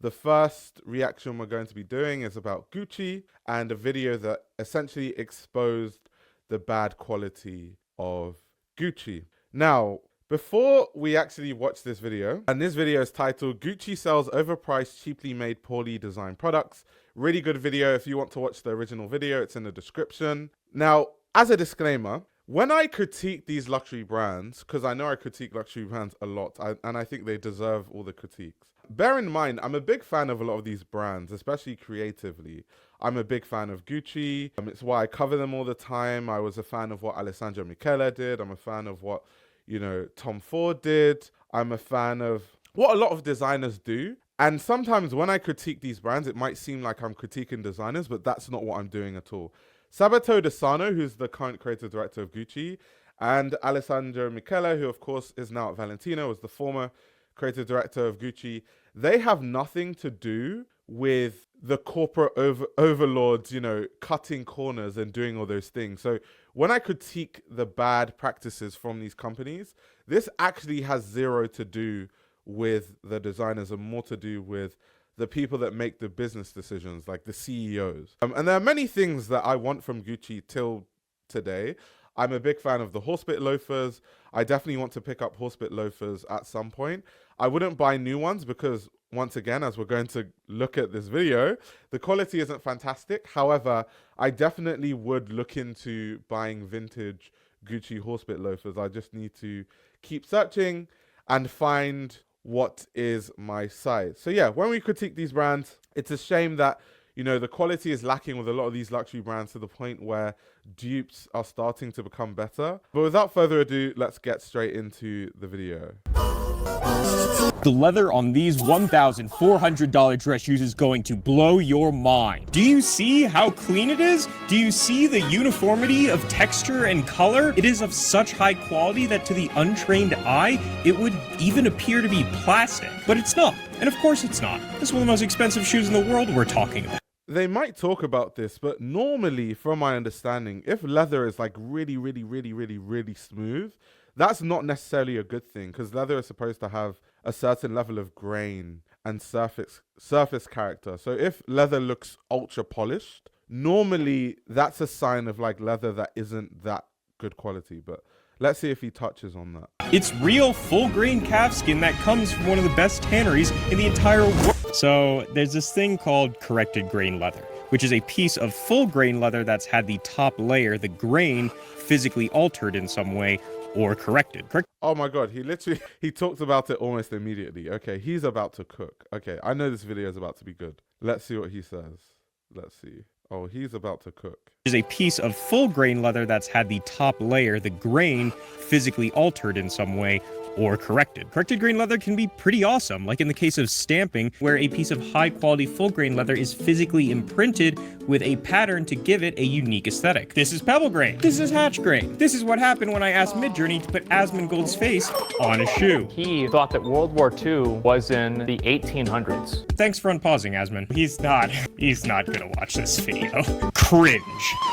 The first reaction we're going to be doing is about Gucci and a video that essentially exposed the bad quality of Gucci. Now, before we actually watch this video, and this video is titled Gucci sells overpriced, cheaply made, poorly designed products. Really good video. If you want to watch the original video, it's in the description. Now, as a disclaimer, when I critique these luxury brands, because I know I critique luxury brands a lot, and I think they deserve all the critiques. Bear in mind, I'm a big fan of a lot of these brands, especially creatively. I'm a big fan of Gucci. It's why I cover them all the time. I was a fan of what Alessandro Michele did. I'm a fan of what, Tom Ford did. I'm a fan of what a lot of designers do. And sometimes when I critique these brands, it might seem like I'm critiquing designers, but that's not what I'm doing at all. Sabato De Sarno, who's the current creative director of Gucci, and Alessandro Michele, who of course is now at Valentino, was the former creative director of Gucci. They have nothing to do with the corporate overlords, cutting corners and doing all those things. So when I critique the bad practices from these companies, this actually has zero to do with the designers and more to do with the people that make the business decisions, like the CEOs. And there are many things that I want from Gucci till today. I'm a big fan of the horsebit loafers. I definitely want to pick up horsebit loafers at some point. I wouldn't buy new ones because, once again, as we're going to look at this video, the quality isn't fantastic. However, I definitely would look into buying vintage Gucci horsebit loafers. I just need to keep searching and find what is my size. So yeah, when we critique these brands, it's a shame that, the quality is lacking with a lot of these luxury brands to the point where dupes are starting to become better. But without further ado, let's get straight into the video. The leather on these $1,400 dress shoes is going to blow your mind. Do you see how clean it is? Do you see the uniformity of texture and color? It is of such high quality that to the untrained eye, it would even appear to be plastic. But it's not. And of course it's not. This is one of the most expensive shoes in the world we're talking about. They might talk about this, but normally, from my understanding, if leather is like really smooth, that's not necessarily a good thing because leather is supposed to have a certain level of grain and surface character. So if leather looks ultra polished, normally that's a sign of like leather that isn't that good quality. But let's see if he touches on that. It's real full-grain calf skin that comes from one of the best tanneries in the entire world. So there's this thing called corrected grain leather, which is a piece of full-grain leather that's had the top layer, the grain, physically altered in some way or corrected. Oh my God, he talked about it almost immediately. Okay, he's about to cook. Okay, I know this video is about to be good. Let's see what he says. Let's see. Oh, he's about to cook. Is a piece of full grain leather that's had the top layer, the grain, physically altered in some way or corrected. Corrected grain leather can be pretty awesome, like in the case of stamping, where a piece of high quality full grain leather is physically imprinted with a pattern to give it a unique aesthetic. This is pebble grain. This is hatch grain. This is what happened when I asked Midjourney to put Asmongold's face on a shoe. He thought that World War II was in the 1800s. Thanks for unpausing, Asmon. He's not gonna watch this video. Cringe.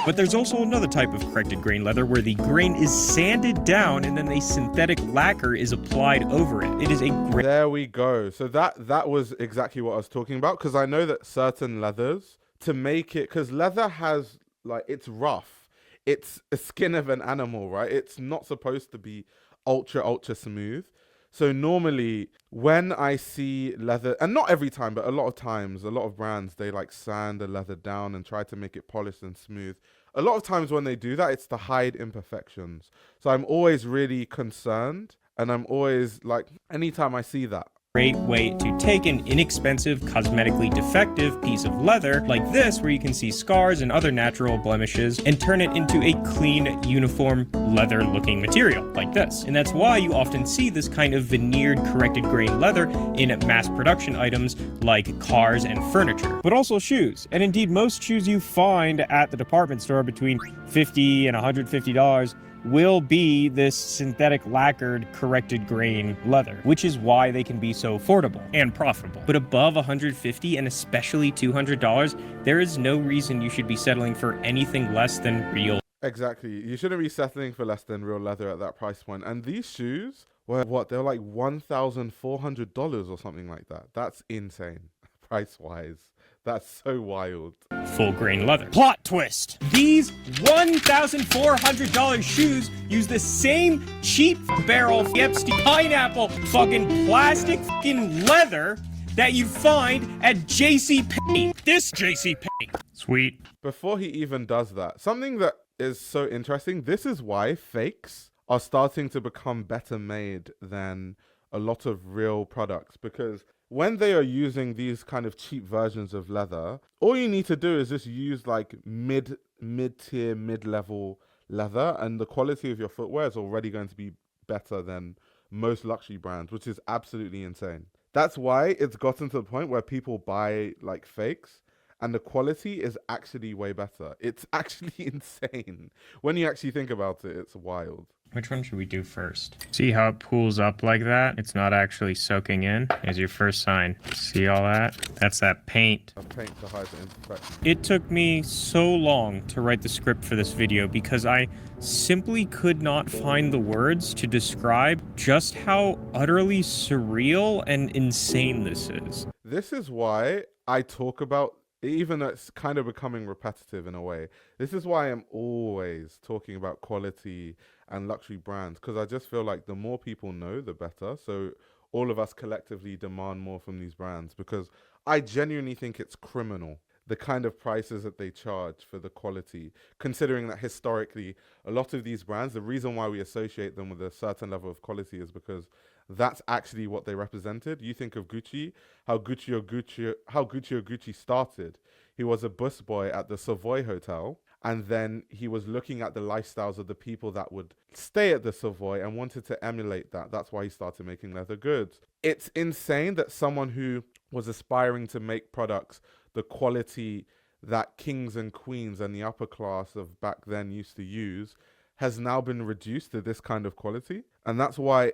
But there's also another type of corrected grain leather where the grain is sanded down and then a synthetic lacquer is applied over it. It is a great... There we go. So that was exactly what I was talking about, because I know that certain leathers, to make it, because leather has, like, it's rough. It's a skin of an animal, right? It's not supposed to be ultra smooth. So normally when I see leather, and not every time, but a lot of times, a lot of brands, they like sand the leather down and try to make it polished and smooth. A lot of times when they do that, it's to hide imperfections. So I'm always really concerned, and I'm always like, anytime I see that, great way to take an inexpensive, cosmetically defective piece of leather like this, where you can see scars and other natural blemishes, and turn it into a clean, uniform, leather-looking material like this. And that's why you often see this kind of veneered, corrected grain leather in mass production items like cars and furniture, but also shoes. And indeed, most shoes you find at the department store between $50 and $150 will be this synthetic lacquered corrected grain leather, which is why they can be so affordable and profitable. But above $150 and especially $200, there is no reason you should be settling for anything less than real. Exactly. You shouldn't be settling for less than real leather at that price point. And these shoes were what? They're like $1,400 or something like that. That's insane. price-wise. That's so wild. Full grain leather. Plot twist! These $1,400 shoes use the same cheap barrel Epstein pineapple fucking plastic fucking leather that you'd find at JCPenney. This JCPenney. Sweet. Before he even does that, something that is so interesting, this is why fakes are starting to become better made than a lot of real products, because when they are using these kind of cheap versions of leather, all you need to do is just use like mid-tier, mid-level leather, and the quality of your footwear is already going to be better than most luxury brands, which is absolutely insane. That's why it's gotten to the point where people buy like fakes and the quality is actually way better. It's actually insane. When you actually think about it, it's wild. Which one should we do first? See how it pools up like that? It's not actually soaking in. Here's your first sign. See all that? That's that paint. A paint to hide the imperfection. It took me so long to write the script for this video because I simply could not find the words to describe just how utterly surreal and insane this is. This is why I talk about, even though it's kind of becoming repetitive in a way, this is why I'm always talking about quality and luxury brands, because I just feel like the more people know, the better. So all of us collectively demand more from these brands, because I genuinely think it's criminal, the kind of prices that they charge for the quality, considering that historically, a lot of these brands, the reason why we associate them with a certain level of quality is because that's actually what they represented. You think of Gucci, how Gucci started. He was a busboy at the Savoy Hotel, and then he was looking at the lifestyles of the people that would stay at the Savoy and wanted to emulate that. That's why he started making leather goods. It's insane that someone who was aspiring to make products the quality that kings and queens and the upper class of back then used to use has now been reduced to this kind of quality. And that's why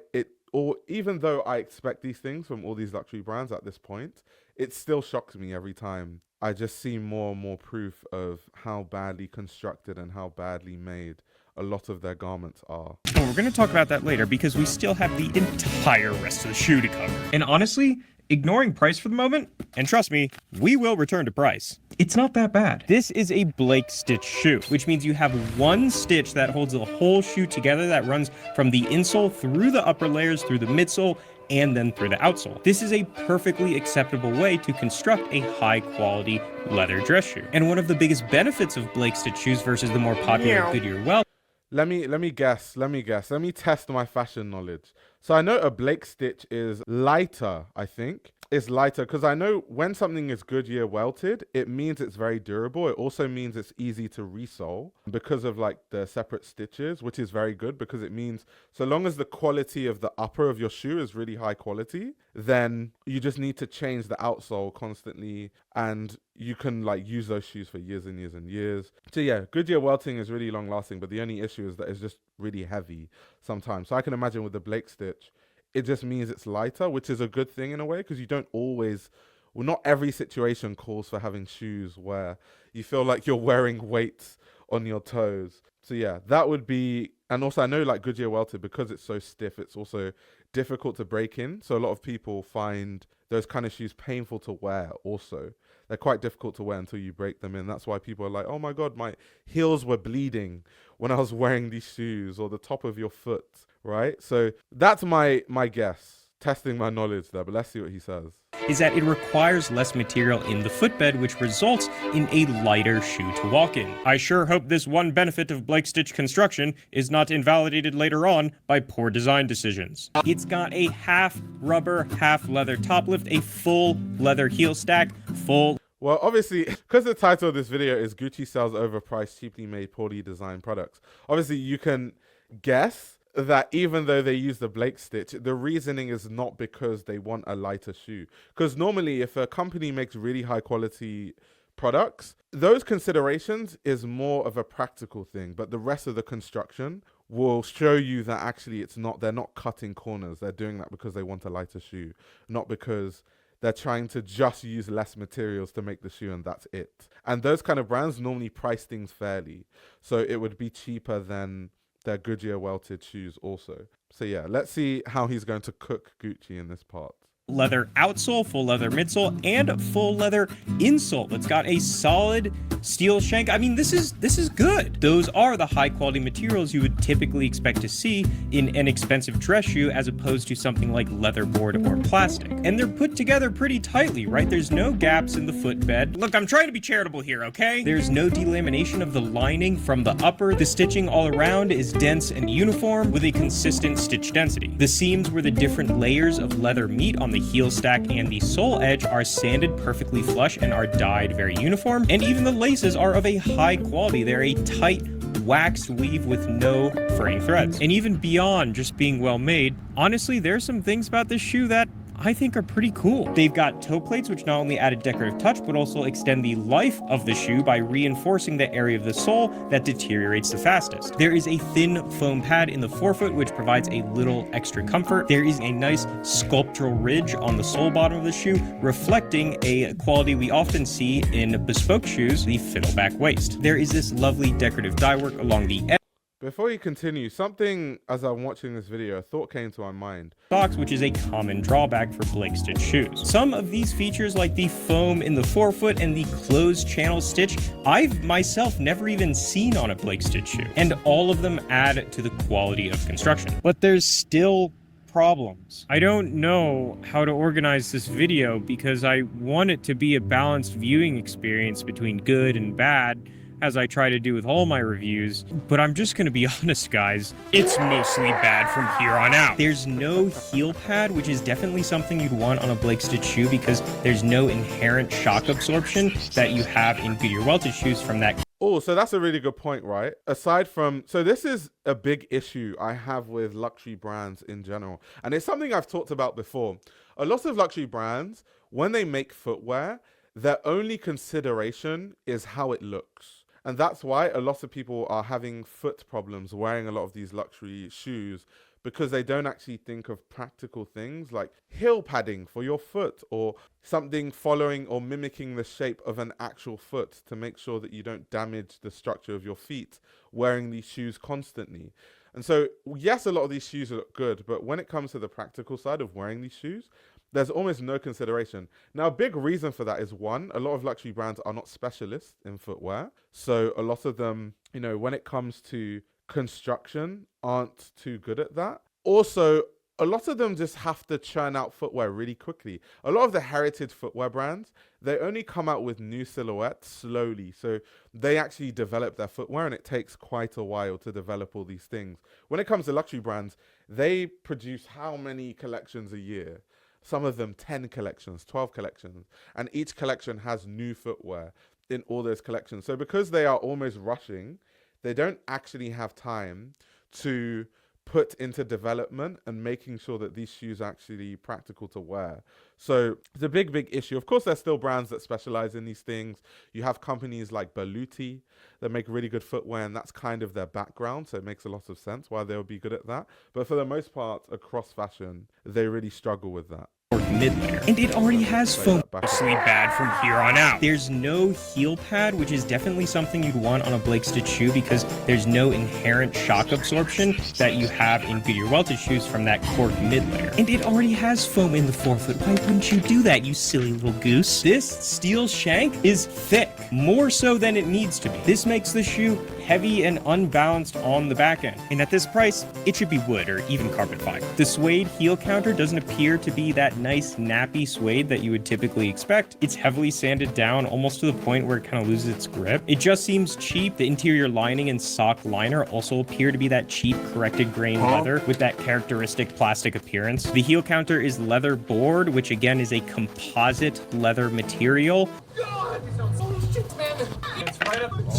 even though I expect these things from all these luxury brands at this point, it still shocks me every time. I just see more and more proof of how badly constructed and how badly made a lot of their garments are. But we're going to talk about that later because we still have the entire rest of the shoe to cover. And honestly, ignoring price for the moment, and trust me, we will return to price, it's not that bad. This is a Blake stitch shoe, which means you have one stitch that holds the whole shoe together that runs from the insole through the upper layers, through the midsole, and then through the outsole. This is a perfectly acceptable way to construct a high-quality leather dress shoe. And one of the biggest benefits of Blake stitch shoes versus the more popular Goodyear Well. Let me guess. Let me test my fashion knowledge. So I know a Blake stitch is lighter, I think. It's lighter because I know when something is Goodyear welted, it means it's very durable. It also means it's easy to resole because of like the separate stitches, which is very good because it means so long as the quality of the upper of your shoe is really high quality, then you just need to change the outsole constantly and you can like use those shoes for years and years and years. So yeah, Goodyear welting is really long lasting, but the only issue is that it's just really heavy sometimes. So I can imagine with the Blake stitch, it just means it's lighter, which is a good thing in a way because you don't always, well, not every situation calls for having shoes where you feel like you're wearing weights on your toes. So yeah, that would be, and also I know like Goodyear welted, because it's so stiff, it's also difficult to break in. So a lot of people find those kind of shoes painful to wear also. They're quite difficult to wear until you break them in. That's why people are like, oh my God, my heels were bleeding when I was wearing these shoes, or the top of your foot, right? So that's my guess, testing my knowledge there, but let's see what he says. Is that it requires less material in the footbed, which results in a lighter shoe to walk in. I sure hope this one benefit of Blake stitch construction is not invalidated later on by poor design decisions. It's got a half rubber, half leather top lift, a full leather heel stack, full... Well, obviously, because the title of this video is Gucci sells overpriced, cheaply made, poorly designed products, obviously you can guess that even though they use the Blake stitch, the reasoning is not because they want a lighter shoe. Because normally if a company makes really high quality products, those considerations is more of a practical thing, but the rest of the construction will show you that actually they're not cutting corners. They're doing that because they want a lighter shoe, not because they're trying to just use less materials to make the shoe and that's it. And those kind of brands normally price things fairly. So it would be cheaper than their Goodyear welted shoes also. So yeah, let's see how he's going to cook Gucci in this part. leather outsole, full leather midsole, and full leather insole. It's got a solid steel shank. I mean, this is good. Those are the high quality materials you would typically expect to see in an expensive dress shoe as opposed to something like leather board or plastic. And they're put together pretty tightly, right? There's no gaps in the footbed. Look, I'm trying to be charitable here, okay? There's no delamination of the lining from the upper. The stitching all around is dense and uniform with a consistent stitch density. The seams where the different layers of leather meet on the heel stack and the sole edge are sanded perfectly flush and are dyed very uniform. And even the laces are of a high quality. They're a tight waxed weave with no fraying threads. And even beyond just being well made, honestly, there's some things about this shoe that I think are pretty cool. They've got toe plates, which not only add a decorative touch, but also extend the life of the shoe by reinforcing the area of the sole that deteriorates the fastest. There is a thin foam pad in the forefoot, which provides a little extra comfort. There is a nice sculptural ridge on the sole bottom of the shoe, reflecting a quality we often see in bespoke shoes, the fiddleback waist. There is this lovely decorative dye work along the edge. Before you continue, something as I'm watching this video, a thought came to my mind. Socks, which is a common drawback for Blake Stitch shoes. Some of these features, like the foam in the forefoot and the closed channel stitch, I've myself never even seen on a Blake Stitch shoe, and all of them add to the quality of construction. But there's still problems. I don't know how to organize this video because I want it to be a balanced viewing experience between good and bad, as I try to do with all my reviews, but I'm just gonna be honest, guys, it's mostly bad from here on out. There's no heel pad, which is definitely something you'd want on a Blake Stitch shoe because there's no inherent shock absorption that you have in Goodyear welted shoes from that. Oh, so that's a really good point, right? Aside from, so this is a big issue I have with luxury brands in general, and it's something I've talked about before. A lot of luxury brands, when they make footwear, their only consideration is how it looks. And that's why a lot of people are having foot problems wearing a lot of these luxury shoes, because they don't actually think of practical things like heel padding for your foot or something following or mimicking the shape of an actual foot to make sure that you don't damage the structure of your feet wearing these shoes constantly. And so, yes, a lot of these shoes look good, but when it comes to the practical side of wearing these shoes, there's almost no consideration. Now, a big reason for that is, one, a lot of luxury brands are not specialists in footwear. So a lot of them, you know, when it comes to construction, aren't too good at that. Also, a lot of them just have to churn out footwear really quickly. A lot of the heritage footwear brands, they only come out with new silhouettes slowly. So they actually develop their footwear, and it takes quite a while to develop all these things. When it comes to luxury brands, they produce how many collections a year? Some of them 10 collections, 12 collections, and each collection has new footwear in all those collections. So because they are almost rushing, they don't actually have time to put into development and making sure that these shoes are actually practical to wear. So it's a big issue. Of course, there's still brands that specialize in these things. You have companies like Berluti that make really good footwear, and that's kind of their background, so it makes a lot of sense why they'll be good at that. But for the most part, across fashion, they really struggle with that. Mid-layer, and it already has foam. Mostly bad from here on out. There's no heel pad, which is definitely something you'd want on a Blake Stitch shoe because there's no inherent shock absorption that you have in Goodyear welted shoes from that cork mid-layer. And it already has foam in the forefoot. Why wouldn't you do that, you silly little goose? This steel shank is thick, more so than it needs to be. This makes the shoe heavy and unbalanced on the back end. And at this price, it should be wood or even carpet fiber. The suede heel counter doesn't appear to be that nice nappy suede that you would typically expect. It's heavily sanded down almost to the point where it kind of loses its grip. It just seems cheap. The interior lining and sock liner also appear to be that cheap corrected grain leather with that characteristic plastic appearance. The heel counter is leather board, which again is a composite leather material.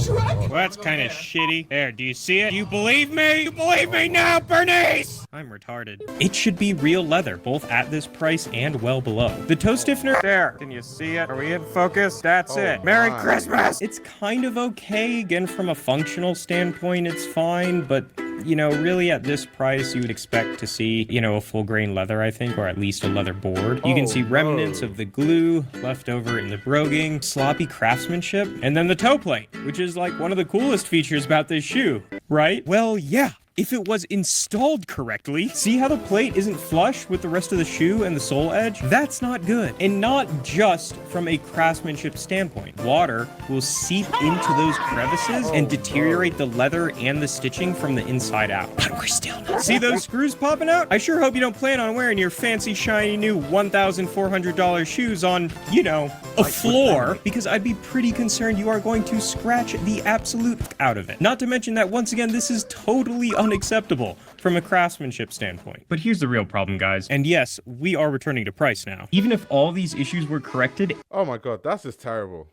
Well, that's kind of shitty. There, do you see it? Do you believe me? You believe me now, Bernice? I'm retarded. It should be real leather, both at this price and well below. The toe stiffener, there. Can you see it? Are we in focus? That's it. Merry Christmas! It's kind of okay. Again, from a functional standpoint, it's fine, but you know, really at this price, you would expect to see, you know, a full grain leather, I think, or at least a leather board. You can see remnants of the glue left over in the broguing, sloppy craftsmanship, and then the toe plate, which is like one of the coolest features about this shoe, right? Well, yeah. if it was installed correctly. See how the plate isn't flush with the rest of the shoe and the sole edge? That's not good. And not just from a craftsmanship standpoint. Water will seep into those crevices and deteriorate the leather and the stitching from the inside out. But we're still not. See those screws popping out? I sure hope you don't plan on wearing your fancy shiny new $1,400 shoes on, you know, a floor, because I'd be pretty concerned you are going to scratch the absolute out of it. Not to mention that, once again, this is totally unacceptable from a craftsmanship standpoint. But here's the real problem, guys. And yes, we are returning to price now. Even if all these issues were corrected Oh my god, that's just terrible.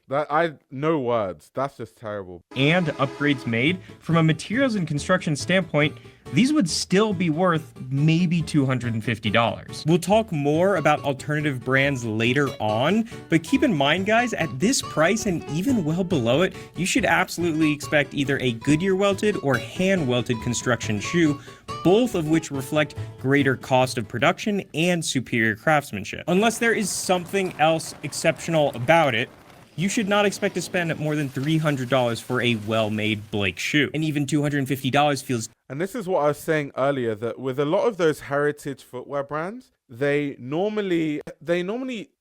No words. That's just terrible. and upgrades made, from a materials and construction standpoint, these would still be worth maybe $250. We'll talk more about alternative brands later on, but keep in mind, guys, at this price and even well below it, you should absolutely expect either a Goodyear welted or hand welted construction shoe, both of which reflect greater cost of production and superior craftsmanship. Unless there is something else exceptional about it, you should not expect to spend more than $300 for a well-made Blake shoe. And even $250 feels... And this is what I was saying earlier, that with a lot of those heritage footwear brands, they normally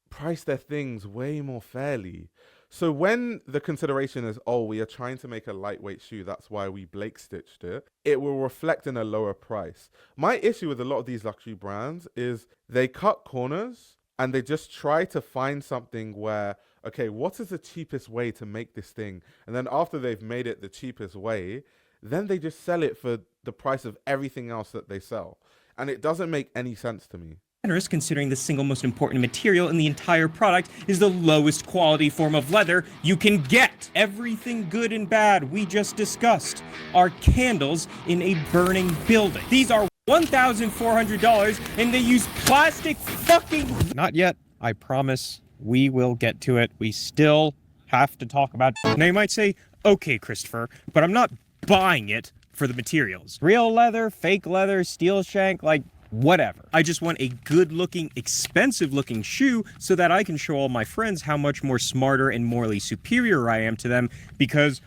price their things way more fairly. So when the consideration is, oh, we are trying to make a lightweight shoe, that's why we Blake stitched it, it will reflect in a lower price. My issue with a lot of these luxury brands is they cut corners and they just try to find something where, okay, what is the cheapest way to make this thing? And then after they've made it the cheapest way, then they just sell it for the price of everything else that they sell. And it doesn't make any sense to me. generous, considering the single most important material in the entire product is the lowest quality form of leather you can get. Everything good and bad we just discussed are candles in a burning building. These are $1,400 and they use plastic fucking... Not yet, I promise. We will get to it. We still have to talk about... Now you might say, okay, Christopher, but I'm not buying it for the materials. Real leather, fake leather, steel shank, like... whatever. I just want a good-looking, expensive-looking shoe so that I can show all my friends how much more smarter and morally superior I am to them, because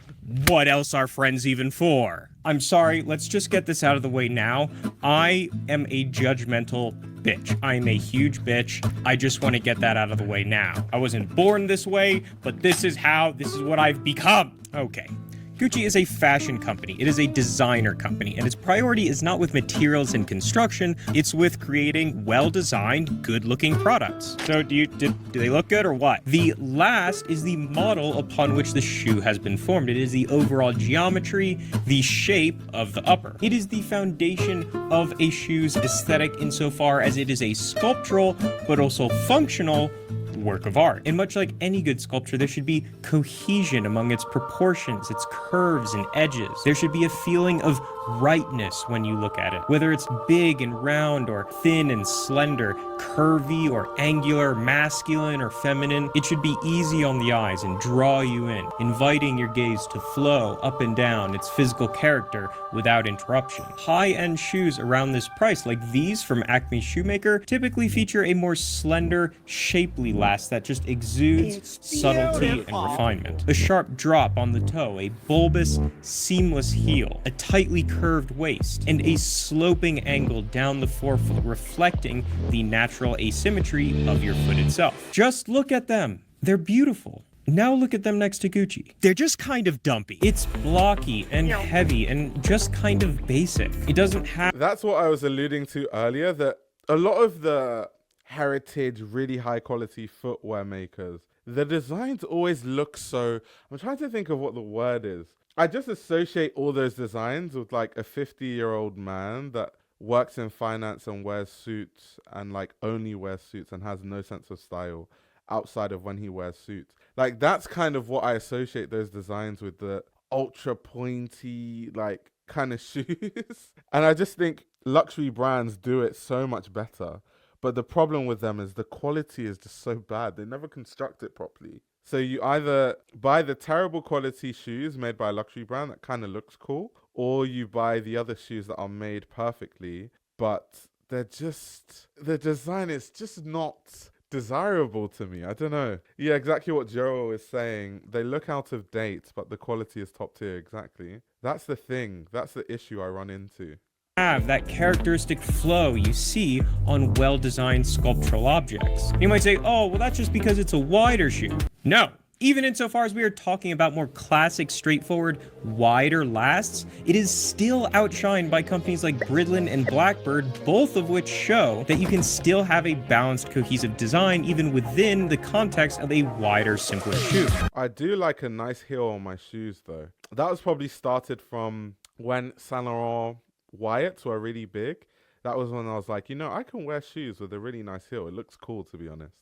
what else are friends even for? I'm sorry, let's just get this out of the way now. I am a judgmental bitch. I am a huge bitch. I just want to get that out of the way now. I wasn't born this way, but this is what I've become. Okay. Gucci is a fashion company. It is a designer company, and its priority is not with materials and construction, it's with creating well-designed, good-looking products. So do they look good or what? The last is the model upon which the shoe has been formed. It is the overall geometry, the shape of the upper. It is the foundation of a shoe's aesthetic insofar as it is a sculptural, but also functional work of art. And much like any good sculpture, there should be cohesion among its proportions, its curves and edges. There should be a feeling of rightness when you look at it. Whether it's big and round or thin and slender, curvy or angular, masculine or feminine, it should be easy on the eyes and draw you in, inviting your gaze to flow up and down its physical character without interruption. High-end shoes around this price, like these from Acme Shoemaker, typically feature a more slender, shapely last that just exudes subtlety and refinement. A sharp drop on the toe, a bulbous, seamless heel, a tightly curved waist, and a sloping angle down the forefoot, reflecting the natural asymmetry of your foot itself. Just look at them. They're beautiful. Now look at them next to Gucci. They're just kind of dumpy. It's blocky and heavy and just kind of basic. It doesn't have... That's what I was alluding to earlier, that a lot of the heritage, really high quality footwear makers, the designs always look so... I'm trying to think of what the word is. I just associate all those designs with like a 50-year-old man that works in finance and wears suits and like only wears suits and has no sense of style outside of when he wears suits. Like that's kind of what I associate those designs with, the ultra pointy like kind of shoes. And I just think luxury brands do it so much better. But the problem with them is the quality is just so bad. They never construct it properly. So you either buy the terrible quality shoes made by a luxury brand that kind of looks cool, or you buy the other shoes that are made perfectly, but the design is just not desirable to me. I don't know. Yeah, exactly what Joel is saying. They look out of date, but the quality is top tier. Exactly. That's the thing. That's the issue I run into. Have that characteristic flow you see on well-designed sculptural objects. You might say, oh, well, that's just because it's a wider shoe. No. Even insofar as we are talking about more classic, straightforward, wider lasts, it is still outshined by companies like Bridlin and Blackbird, both of which show that you can still have a balanced, cohesive design even within the context of a wider, simpler shoe. I do like a nice heel on my shoes, though. That was probably started from when Saint Laurent Wyatts were really big. That was when I was like, you know, I can wear shoes with a really nice heel. It looks cool, to be honest.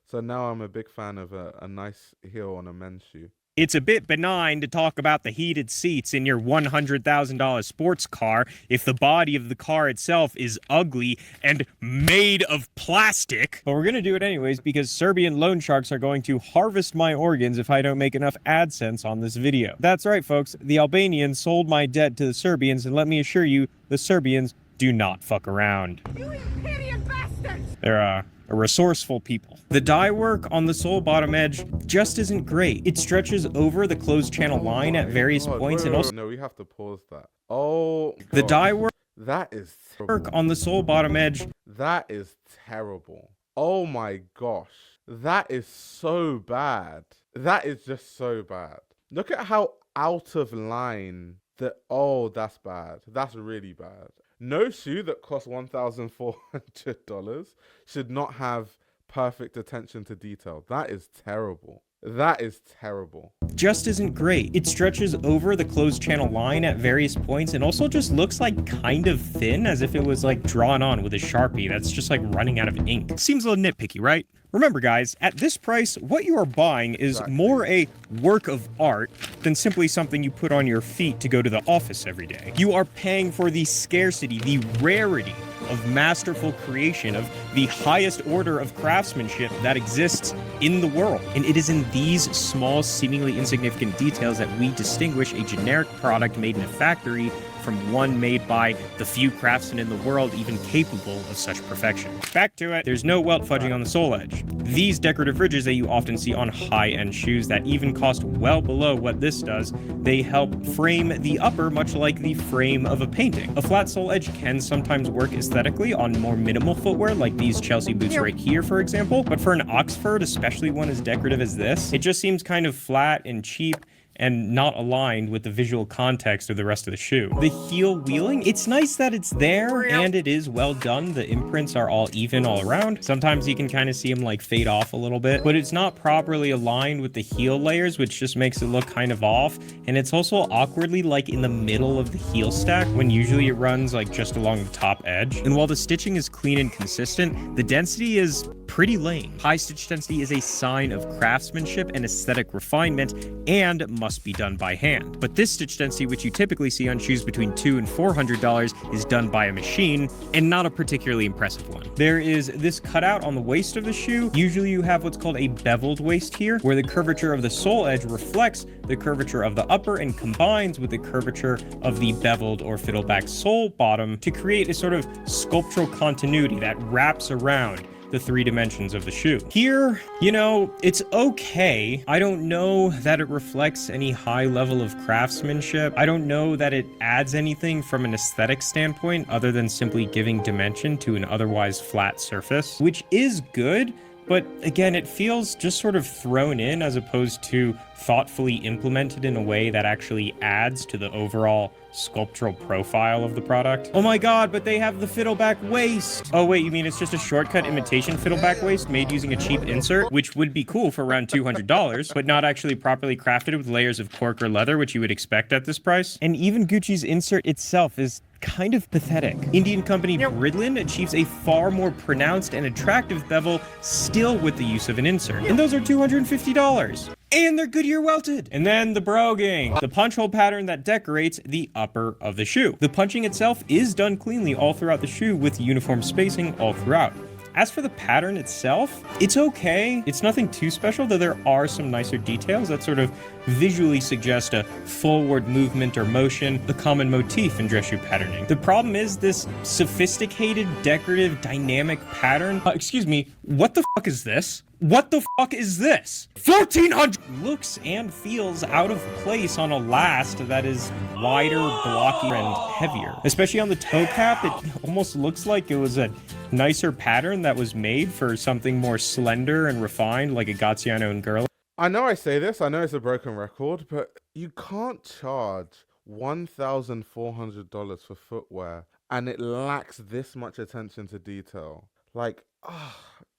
So now I'm a big fan of a nice heel on a men's shoe. It's a bit benign to talk about the heated seats in your $100,000 sports car if the body of the car itself is ugly and made of plastic. But we're going to do it anyways because Serbian loan sharks are going to harvest my organs if I don't make enough AdSense on this video. That's right, folks. The Albanians sold my debt to the Serbians, and let me assure you, the Serbians do not fuck around. You imperial bastards! They're a resourceful people. The dye work on the sole bottom edge just isn't great. It stretches over the closed channel line at various points and also... No, we have to pause that. Oh, God. The dye work That is terrible. on the sole bottom edge... That is terrible. Oh my gosh. That is so bad. That is just so bad. Look at how out of line that... Oh, that's bad. That's really bad. No shoe that costs $1,400 should not have perfect attention to detail. That is terrible. That is terrible. Just isn't great. It stretches over the closed channel line at various points and also just looks like kind of thin, as if it was like drawn on with a Sharpie that's just like running out of ink. Seems a little nitpicky, right? Remember guys, at this price, what you are buying is more a work of art than simply something you put on your feet to go to the office every day. You are paying for the scarcity, the rarity of masterful creation, of the highest order of craftsmanship that exists in the world. And it is in these small, seemingly insignificant details that we distinguish a generic product made in a factory from one made by the few craftsmen in the world even capable of such perfection. Back to it, there's no welt fudging on the sole edge. These decorative ridges that you often see on high-end shoes that even cost well below what this does, they help frame the upper much like the frame of a painting. A flat sole edge can sometimes work aesthetically on more minimal footwear like these Chelsea boots right here, for example, but for an Oxford, especially one as decorative as this, it just seems kind of flat and cheap and not aligned with the visual context of the rest of the shoe. The heel wheeling, it's nice that it's there and it is well done. The imprints are all even all around. Sometimes you can kind of see them like fade off a little bit, but it's not properly aligned with the heel layers, which just makes it look kind of off. And it's also awkwardly like in the middle of the heel stack when usually it runs like just along the top edge. And while the stitching is clean and consistent, the density is pretty lame. High stitch density is a sign of craftsmanship and aesthetic refinement and must be done by hand. But this stitch density, which you typically see on shoes between $200 and $400, is done by a machine and not a particularly impressive one. There is this cutout on the waist of the shoe. Usually you have what's called a beveled waist here, where the curvature of the sole edge reflects the curvature of the upper and combines with the curvature of the beveled or fiddleback sole bottom to create a sort of sculptural continuity that wraps around the three dimensions of the shoe. Here, you know, it's okay. I don't know that it reflects any high level of craftsmanship. I don't know that it adds anything from an aesthetic standpoint other than simply giving dimension to an otherwise flat surface, which is good. But again, it feels just sort of thrown in as opposed to thoughtfully implemented in a way that actually adds to the overall sculptural profile of the product. Oh my god, but they have the fiddleback waist! Oh wait, you mean it's just a shortcut imitation fiddleback waist made using a cheap insert, which would be cool for around $200, but not actually properly crafted with layers of cork or leather, which you would expect at this price? And even Gucci's insert itself is kind of pathetic. Indian company Bridlin achieves a far more pronounced and attractive bevel still with the use of an insert. And those are $250. And they're Goodyear welted. And then the broguing, the punch hole pattern that decorates the upper of the shoe. The punching itself is done cleanly all throughout the shoe with uniform spacing all throughout. As for the pattern itself, it's okay. It's nothing too special, though there are some nicer details that sort of visually suggest a forward movement or motion, a common motif in dress shoe patterning. The problem is this sophisticated, decorative, dynamic pattern. Excuse me, what the fuck is this? What the fuck is this? 1400 looks and feels out of place on a last that is wider, blockier, and heavier. Especially on the toe cap, it almost looks like it was a nicer pattern that was made for something more slender and refined, like a Gaziano and Girl. I know I say this, I know it's a broken record, but you can't charge $1,400 for footwear and it lacks this much attention to detail. Like,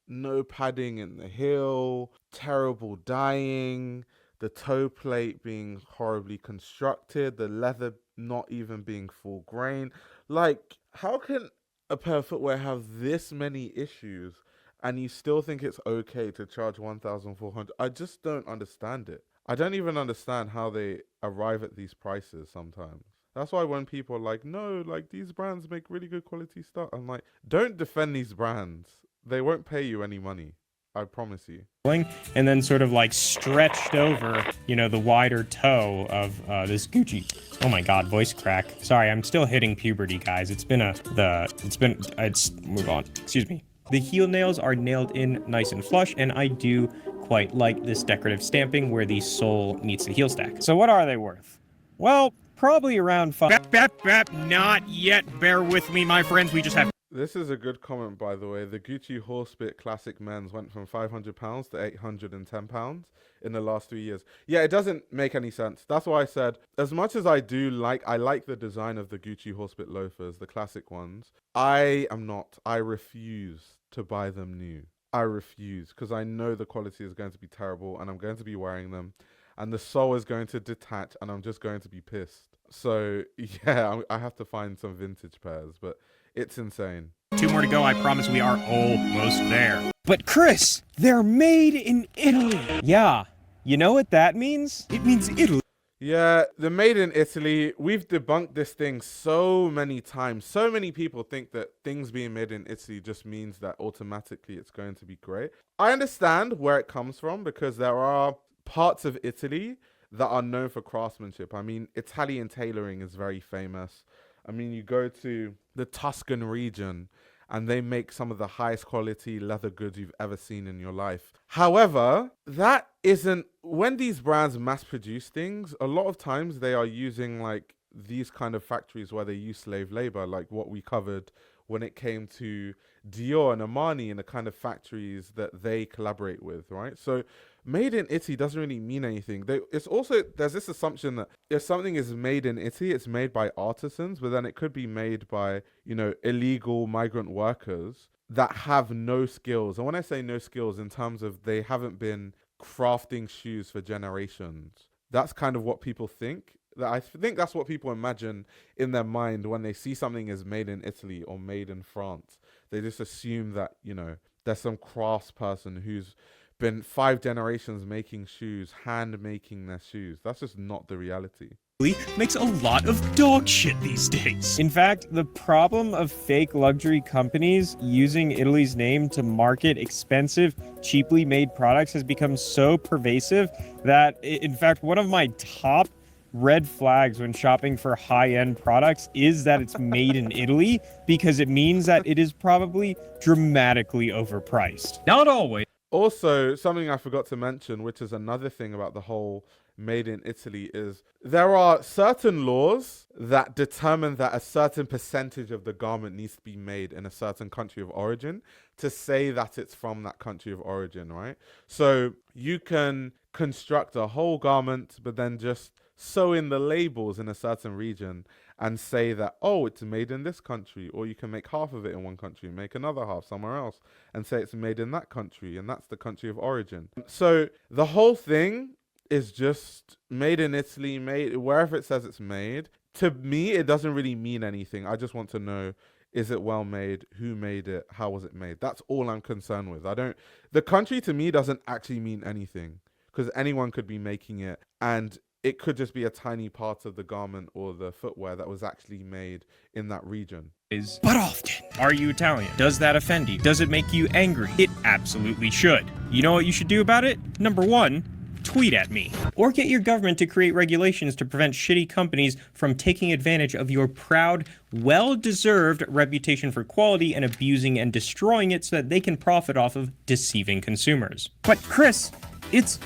no padding in the heel, terrible dyeing, the toe plate being horribly constructed, the leather not even being full grain. Like, how can a pair of footwear have this many issues and you still think it's okay to charge $1,400? I just don't understand it. I don't even understand how they arrive at these prices sometimes. That's why when people are like, no, like these brands make really good quality stuff, I'm like, don't defend these brands. They won't pay you any money. I promise you. And then sort of like stretched over, you know, the wider toe of this Gucci. Oh my God, voice crack. Sorry, I'm still hitting puberty, guys. Move on. Excuse me. The heel nails are nailed in nice and flush, and I do quite like this decorative stamping where the sole meets the heel stack. So what are they worth? Well, probably around not yet. Bear with me, my friends. We just have... This is a good comment, by the way. The Gucci Horsebit Classic Men's went from £500 to £810 in the last 3 years. Yeah, it doesn't make any sense. That's why I said, as much as I like the design of the Gucci Horsebit loafers, the classic ones, I refuse to buy them new. I refuse, because I know the quality is going to be terrible and I'm going to be wearing them and the sole is going to detach and I'm just going to be pissed. So yeah, I have to find some vintage pairs, but it's insane. 2 more to go. I promise we are almost there. But Chris, they're made in Italy. Yeah, you know what that means? It means Italy. Yeah, the made in Italy, we've debunked this thing so many times. So many people think that things being made in Italy just means that automatically it's going to be great. I understand where it comes from because there are parts of Italy that are known for craftsmanship. I mean, Italian tailoring is very famous. I mean, you go to the Tuscan region and they make some of the highest quality leather goods you've ever seen in your life. However, that isn't, when these brands mass produce things, a lot of times they are using like these kind of factories where they use slave labor, like what we covered when it came to Dior and Armani and the kind of factories that they collaborate with, right? So made in Italy doesn't really mean anything. There's this assumption that if something is made in Italy, it's made by artisans, but then it could be made by, you know, illegal migrant workers that have no skills. And when I say no skills, in terms of they haven't been crafting shoes for generations. That's kind of what people think. I think that's what people imagine in their mind when they see something is made in Italy or made in France. They just assume that, you know, there's some craftsperson who's been 5 generations making shoes, hand making their shoes. That's just not the reality. Makes a lot of dog shit these days. In fact, the problem of fake luxury companies using Italy's name to market expensive, cheaply made products has become so pervasive that, in fact, one of my top red flags when shopping for high-end products is that it's made in Italy, because it means that it is probably dramatically overpriced. Not always. Also, something I forgot to mention, which is another thing about the whole made in Italy, is there are certain laws that determine that a certain percentage of the garment needs to be made in a certain country of origin to say that it's from that country of origin, right? So you can construct a whole garment, but then just sew in the labels in a certain region and say that, oh, it's made in this country, or you can make half of it in one country and make another half somewhere else and say it's made in that country and that's the country of origin. So the whole thing is just made in Italy, made wherever it says it's made. To me, it doesn't really mean anything. I just want to know, is it well made? Who made it? How was it made? That's all I'm concerned with. The country to me doesn't actually mean anything, because anyone could be making it and it could just be a tiny part of the garment or the footwear that was actually made in that region. But often. Are you Italian? Does that offend you? Does it make you angry? It absolutely should. You know what you should do about it? Number 1, tweet at me. Or get your government to create regulations to prevent shitty companies from taking advantage of your proud, well-deserved reputation for quality and abusing and destroying it so that they can profit off of deceiving consumers. But Chris, it's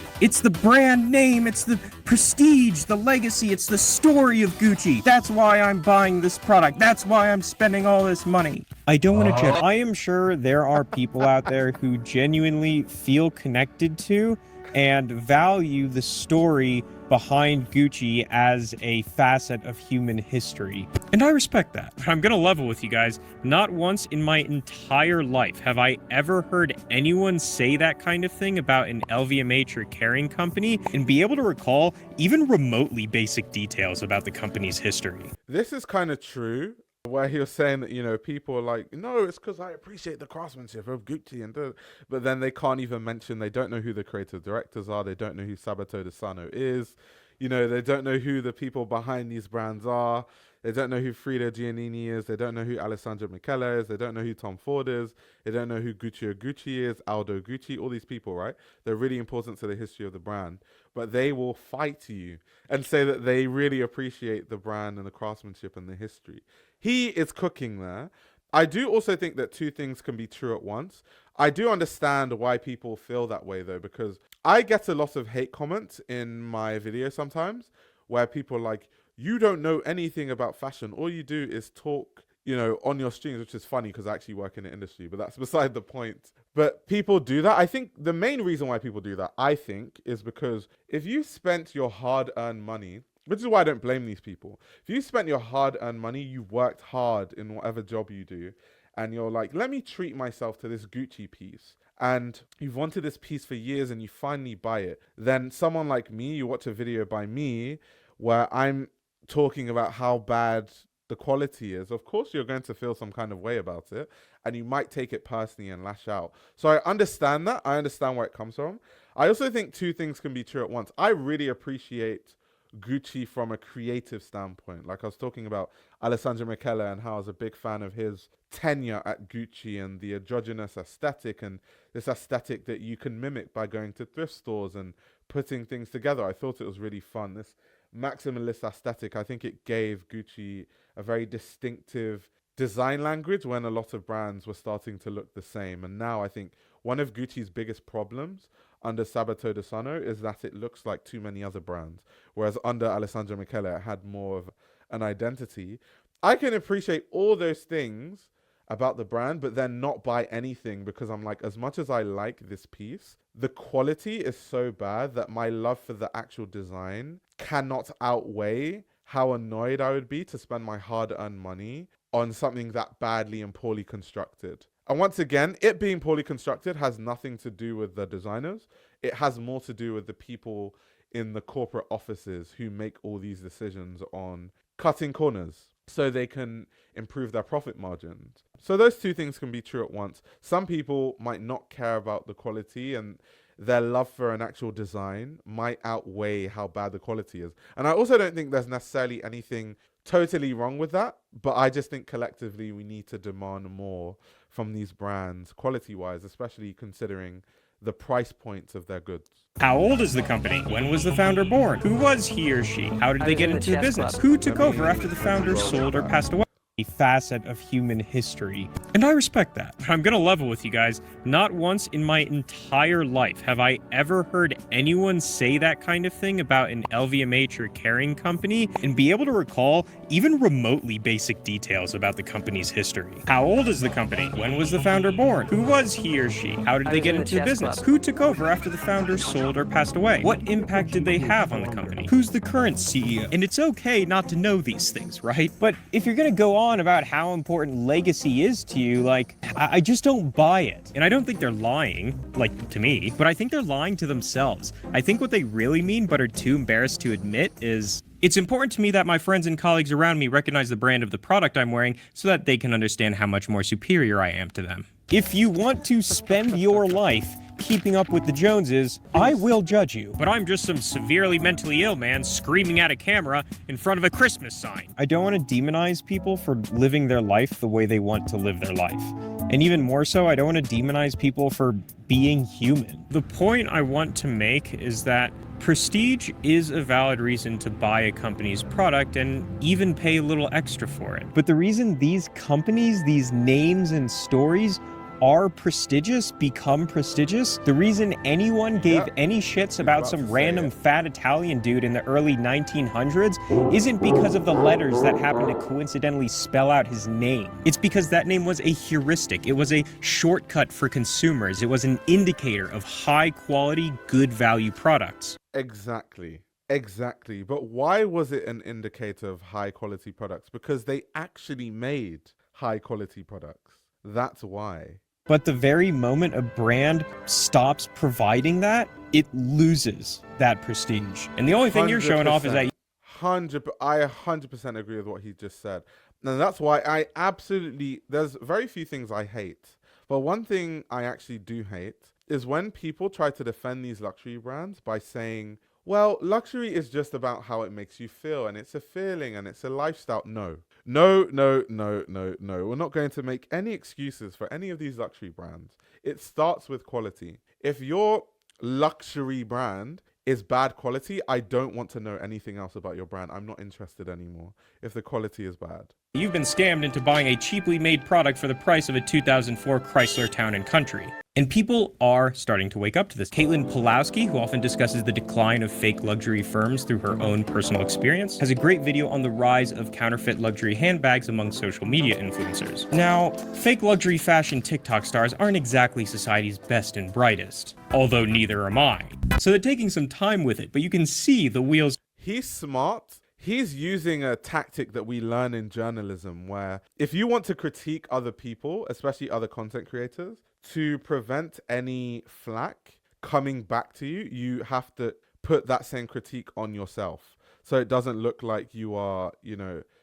the brand name, it's the prestige, the legacy, it's the story of Gucci. That's why I'm buying this product. That's why I'm spending all this money. I don't want to I am sure there are people out there who genuinely feel connected to and value the story behind Gucci as a facet of human history. And I respect that. But I'm gonna level with you guys. Not once in my entire life have I ever heard anyone say that kind of thing about an LVMH or Kering company and be able to recall even remotely basic details about the company's history. This is kind of true, where he was saying that, you know, people are like, no, it's because I appreciate the craftsmanship of Gucci, but then they can't even mention, they don't know who the creative directors are, they don't know who Sabato De Sarno is, you know, they don't know who the people behind these brands are, they don't know who Frida Giannini is, they don't know who Alessandro Michele is, they don't know who Tom Ford is, they don't know who Gucci Gucci is, Aldo Gucci, all these people, right? They're really important to the history of the brand, but they will fight you and say that they really appreciate the brand and the craftsmanship and the history. He is cooking there. I do also think that two things can be true at once. I do understand why people feel that way, though, because I get a lot of hate comments in my videos sometimes where people are like, you don't know anything about fashion. All you do is talk, you know, on your streams, which is funny because I actually work in the industry, but that's beside the point. But people do that. I think the main reason why people do that, I think, is because if you spent your hard-earned money, which is why I don't blame these people. If you spent your hard-earned money, you worked hard in whatever job you do, and you're like, let me treat myself to this Gucci piece, and you've wanted this piece for years and you finally buy it, then someone like me, you watch a video by me where I'm talking about how bad the quality is, of course you're going to feel some kind of way about it, and you might take it personally and lash out. So I understand that. I understand where it comes from. I also think two things can be true at once. I really appreciate Gucci from a creative standpoint. Like I was talking about Alessandro Michele and how I was a big fan of his tenure at Gucci and the androgynous aesthetic and this aesthetic that you can mimic by going to thrift stores and putting things together. I thought it was really fun. This maximalist aesthetic, I think it gave Gucci a very distinctive design language when a lot of brands were starting to look the same. And now I think one of Gucci's biggest problems under Sabato De Sarno is that it looks like too many other brands, whereas under Alessandro Michele it had more of an identity. I can appreciate all those things about the brand, but then not buy anything because I'm like, as much as I like this piece, the quality is so bad that my love for the actual design cannot outweigh how annoyed I would be to spend my hard-earned money on something that badly and poorly constructed. And once again, it being poorly constructed has nothing to do with the designers. It has more to do with the people in the corporate offices who make all these decisions on cutting corners so they can improve their profit margins. So those two things can be true at once. Some people might not care about the quality, and their love for an actual design might outweigh how bad the quality is. And I also don't think there's necessarily anything totally wrong with that, but I just think collectively we need to demand more from these brands quality-wise, especially considering the price points of their goods. How old is the company? When was the founder born? Who was he or she? How did they get into the business? Who took over after the founder sold or passed away? A facet of human history. And I respect that. I'm gonna level with you guys. Not once in my entire life have I ever heard anyone say that kind of thing about an LVMH or Kering company and be able to recall even remotely basic details about the company's history. How old is the company? When was the founder born? Who was he or she? How did they get into the business? Who took over after the founder sold or passed away? What impact did they have on the company? Who's the current CEO? And it's okay not to know these things, right? But if you're gonna go on about how important legacy is to you, like, I just don't buy it. And I don't think they're lying, like, to me, but I think they're lying to themselves. I think what they really mean, but are too embarrassed to admit, is it's important to me that my friends and colleagues around me recognize the brand of the product I'm wearing so that they can understand how much more superior I am to them. If you want to spend your life keeping up with the Joneses, I will judge you. But I'm just some severely mentally ill man screaming at a camera in front of a Christmas sign. I don't want to demonize people for living their life the way they want to live their life. And even more so, I don't want to demonize people for being human. The point I want to make is that prestige is a valid reason to buy a company's product and even pay a little extra for it. But the reason these companies, these names and stories are prestigious, become prestigious, the reason anyone gave any shits about some random fat Italian dude in the early 1900s isn't because of the letters that happened to coincidentally spell out his name. It's because that name was a heuristic. It was a shortcut for consumers. It was an indicator of high quality, good value products. Exactly. Exactly. But why was it an indicator of high quality products? Because they actually made high quality products. That's why. But the very moment a brand stops providing that, it loses that prestige. And the only thing you're showing off is that... I 100% agree with what he just said. And that's why I absolutely... There's very few things I hate. But one thing I actually do hate is when people try to defend these luxury brands by saying, well, luxury is just about how it makes you feel, and it's a feeling, and it's a lifestyle. No. No. We're not going to make any excuses for any of these luxury brands. It starts with quality. If your luxury brand is bad quality, I don't want to know anything else about your brand. I'm not interested anymore if the quality is bad. You've been scammed into buying a cheaply made product for the price of a 2004 Chrysler Town & Country. And people are starting to wake up to this. Caitlin Pulowski, who often discusses the decline of fake luxury firms through her own personal experience, has a great video on the rise of counterfeit luxury handbags among social media influencers. Now, fake luxury fashion TikTok stars aren't exactly society's best and brightest, although neither am I. So they're taking some time with it, but you can see the wheels. He's smart. He's using a tactic that we learn in journalism where if you want to critique other people, especially other content creators, to prevent any flack coming back to you, you have to put that same critique on yourself. So it doesn't look like you are,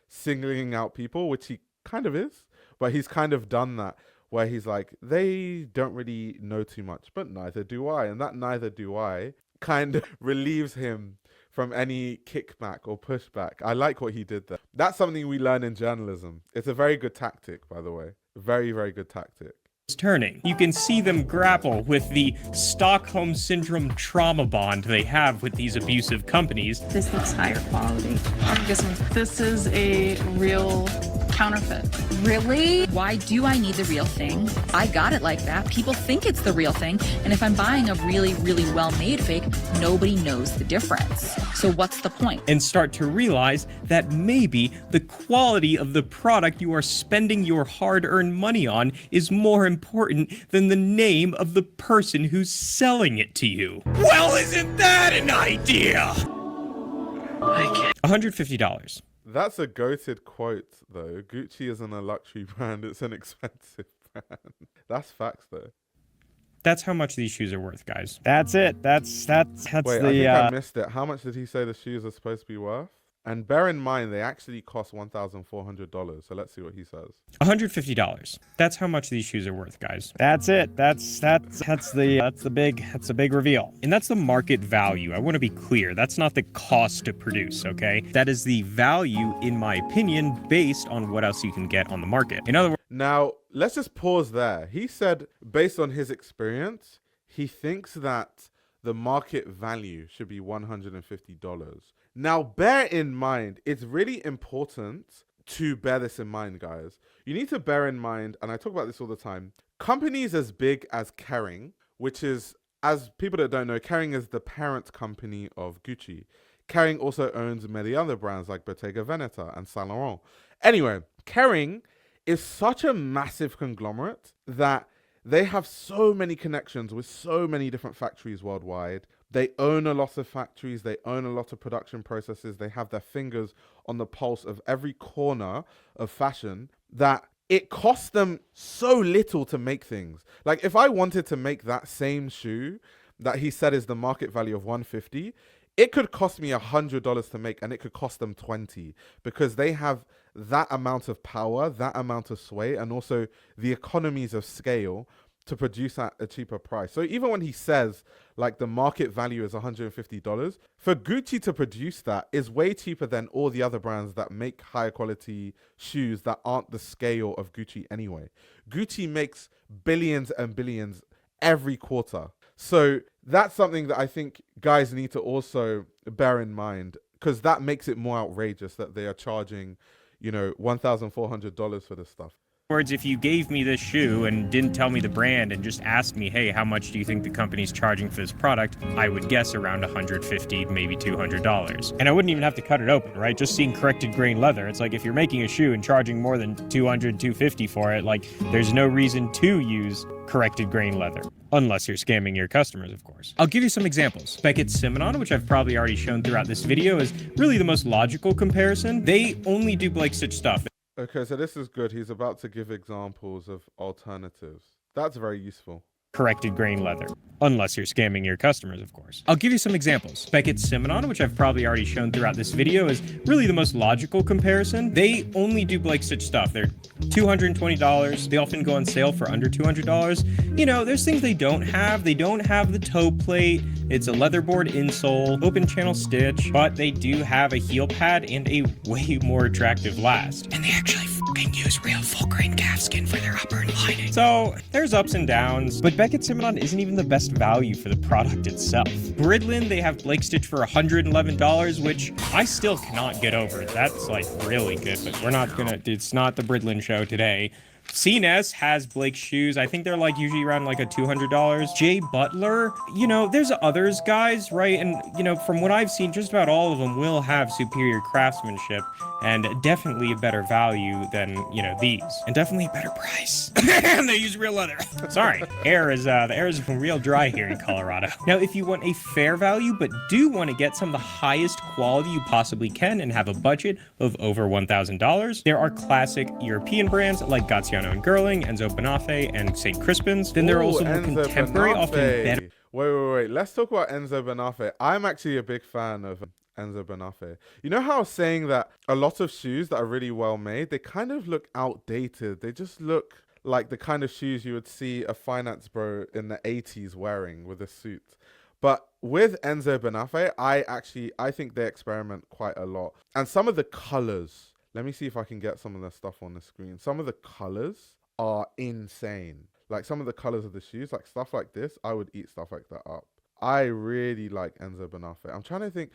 singling out people, which he kind of is, but he's kind of done that where he's like, they don't really know too much, but neither do I. And that neither do I kind of relieves him from any kickback or pushback. I like what he did there. That's something we learn in journalism. It's a very good tactic, by the way. Very, very good tactic. Turning. You can see them grapple with the Stockholm Syndrome trauma bond they have with these abusive companies. This looks higher quality. I'm guessing this is a real counterfeit. Really? Why do I need the real thing? I got it like that. People think it's the real thing. And if I'm buying a really, really well-made fake, nobody knows the difference. So what's the point? And start to realize that maybe the quality of the product you are spending your hard-earned money on is more important than the name of the person who's selling it to you. Well, isn't that an idea? $150. That's a goated quote, though. Gucci isn't a luxury brand, it's an expensive brand. That's facts, though. That's how much these shoes are worth, guys. That's it. That's Wait, the... I think I missed it. How much did he say the shoes are supposed to be worth? And bear in mind, they actually cost $1,400. So let's see what he says. $150. That's how much these shoes are worth, guys. That's it. That's the big reveal. And that's the market value. I want to be clear. That's not the cost to produce, okay? That is the value, in my opinion, based on what else you can get on the market. In other words... Now, let's just pause there. He said, based on his experience, he thinks that the market value should be $150. Now, bear in mind, it's really important to bear this in mind, guys. You need to bear in mind, and I talk about this all the time, companies as big as Kering, which is, as people that don't know, Kering is the parent company of Gucci. Kering also owns many other brands like Bottega Veneta and Saint Laurent. Anyway, Kering is such a massive conglomerate that they have so many connections with so many different factories worldwide. They own a lot of factories. They own a lot of production processes. They have their fingers on the pulse of every corner of fashion that it costs them so little to make things. Like if I wanted to make that same shoe that he said is the market value of $150, it could cost me $100 to make, and it could cost them $20 because they have that amount of power, that amount of sway, and also the economies of scale to produce at a cheaper price. So even when he says like the market value is $150, for Gucci to produce that is way cheaper than all the other brands that make higher quality shoes that aren't the scale of Gucci anyway. Gucci makes billions and billions every quarter. So that's something that I think guys need to also bear in mind, because that makes it more outrageous that they are charging, you know, $1,400 for this stuff. Words, if you gave me this shoe and didn't tell me the brand and just asked me, hey, how much do you think the company's charging for this product, I would guess around $150, maybe $200. And I wouldn't even have to cut it open, right? Just seeing corrected grain leather. It's like if you're making a shoe and charging more than $200, $250 for it, like there's no reason to use corrected grain leather. Unless you're scamming your customers, of course. I'll give you some examples. Beckett Simonon, which I've probably already shown throughout this video, is really the most logical comparison. They only do Blake Stitch stuff. Okay, so this is good. He's about to give examples of alternatives. That's very useful. Corrected grain leather. Unless you're scamming your customers, of course. I'll give you some examples. Beckett Simonon, which I've probably already shown throughout this video, is really the most logical comparison. They only do Blake Stitch stuff. They're $220. They often go on sale for under $200. You know, there's things they don't have. They don't have the toe plate. It's a leatherboard insole, open channel stitch, but they do have a heel pad and a way more attractive last. And they actually fucking use real full grain calfskin for their upper lining. So there's ups and downs, but Beckett Simonon isn't even the best value for the product itself. Bridlin, they have Blake Stitch for $111, which I still cannot get over. That's like really good, but we're not gonna, it's not the Bridlin show today. CNS has Blake's shoes. I think they're like usually around like a $200. Jay Butler, you know, there's others guys, right? And you know, from what I've seen, just about all of them will have superior craftsmanship and definitely a better value than, you know, these. And definitely a better price. And they use real leather. Sorry, the air is real dry here in Colorado. Now, if you want a fair value, but do want to get some of the highest quality you possibly can and have a budget of over $1,000, there are classic European brands like Gaziano and Girling, Enzo Benafe, and St. Crispin's. Then there are also more contemporary, often better. Wait. Let's talk about Enzo Benafe. I'm actually a big fan of Enzo Benafe. You know how I was saying that a lot of shoes that are really well made, they kind of look outdated. They just look like the kind of shoes you would see a finance bro in the 80s wearing with a suit. But with Enzo Benafe, I think they experiment quite a lot. And some of the colors, let me see if I can get some of the stuff on the screen. Some of the colors are insane. Like some of the colors of the shoes, like stuff like this, I would eat stuff like that up. I really like Enzo Benafe. I'm trying to think.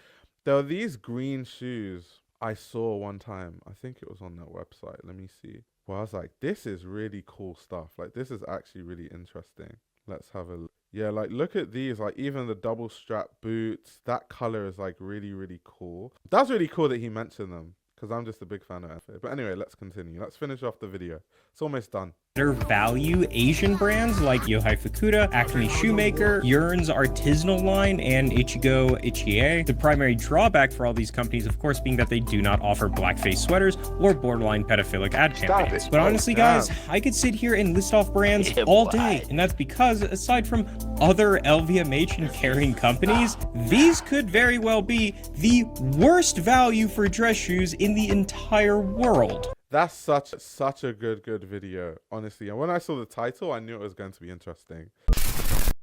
There are these green shoes I saw one time. I think it was on their website. Let me see. Well, I was like, this is really cool stuff. Like, this is actually really interesting. Let's have a look. Yeah, like, look at these. Like, even the double strap boots. That color is, like, really, really cool. That's really cool that he mentioned them, because I'm just a big fan of it. But anyway, let's continue. Let's finish off the video. It's almost done. Better value Asian brands like Yohei Fukuda, Acme Shoemaker, Yearn's artisanal line, and Ichigo Ichie. The primary drawback for all these companies, of course, being that they do not offer blackface sweaters or borderline pedophilic ad campaigns. But honestly, guys, I could sit here and list off brands all day, and that's because, aside from other LVMH and carrying companies, these could very well be the worst value for dress shoes in the entire world. That's such a good video, honestly. And when I saw the title, I knew it was going to be interesting.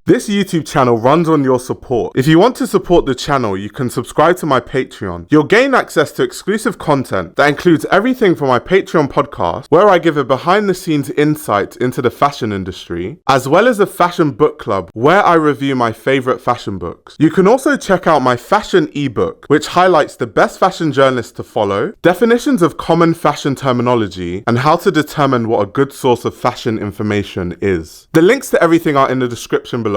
This YouTube channel runs on your support. If you want to support the channel, you can subscribe to my Patreon. You'll gain access to exclusive content that includes everything from my Patreon podcast, where I give a behind-the-scenes insight into the fashion industry, as well as a fashion book club, where I review my favorite fashion books. You can also check out my fashion ebook, which highlights the best fashion journalists to follow, definitions of common fashion terminology, and how to determine what a good source of fashion information is. The links to everything are in the description below.